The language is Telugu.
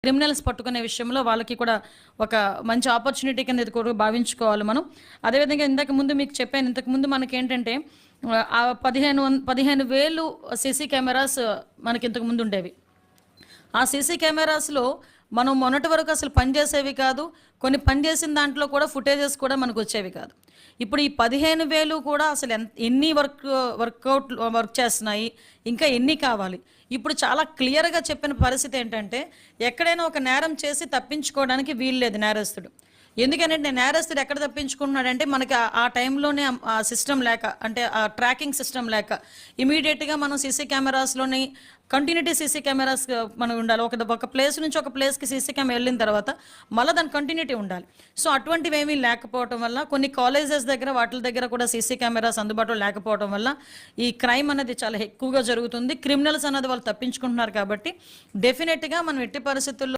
క్రిమినల్స్ పట్టుకునే విషయంలో వాళ్ళకి కూడా ఒక మంచి ఆపర్చునిటీ కింద ఇది కూడా భావించుకోవాలి మనం. అదేవిధంగా ఇంతకు ముందు మీకు చెప్పాను, ఇంతకుముందు మనకేంటంటే ఆ 15,000 సీసీ కెమెరాస్ మనకి ఇంతకు ముందు ఉండేవి. ఆ సీసీ కెమెరాస్లో మనం మొన్నటి వరకు అసలు పనిచేసేవి కాదు, కొన్ని పనిచేసిన దాంట్లో కూడా ఫుటేజెస్ కూడా మనకు వచ్చేవి కాదు. ఇప్పుడు ఈ 15,000 కూడా అసలు ఎన్ని వర్క్ చేస్తున్నాయి, ఇంకా ఎన్ని కావాలి. ఇప్పుడు చాలా క్లియర్గా చెప్పిన పరిస్థితి ఏంటంటే ఎక్కడైనా ఒక నేరం చేసి తప్పించుకోవడానికి వీలు లేదు నేరస్తుడు. ఎందుకంటే నేరస్తుడు ఎక్కడ తప్పించుకుంటున్నాడంటే మనకి ఆ టైంలోనే ఆ సిస్టమ్ లేక, అంటే ఆ ట్రాకింగ్ సిస్టమ్ లేక ఇమీడియట్గా మనం సీసీ కెమెరాస్లోని కంటిన్యూటీ సీసీ కెమెరాస్ మనం ఉండాలి. ఒక ప్లేస్ నుంచి ఒక ప్లేస్కి సీసీ కెమెరా వెళ్ళిన తర్వాత మళ్ళీ దాని కంటిన్యూటీ ఉండాలి. సో అటువంటివి ఏమీ లేకపోవడం వల్ల కొన్ని కాలేజెస్ దగ్గర వాటి దగ్గర కూడా సీసీ కెమెరాస్ అందుబాటులో లేకపోవడం వల్ల ఈ క్రైమ్ అనేది చాలా ఎక్కువగా జరుగుతుంది. క్రిమినల్స్ అన్నది వాళ్ళు తప్పించుకుంటున్నారు. కాబట్టి డెఫినెట్గా మనం ఎట్టి పరిస్థితుల్లో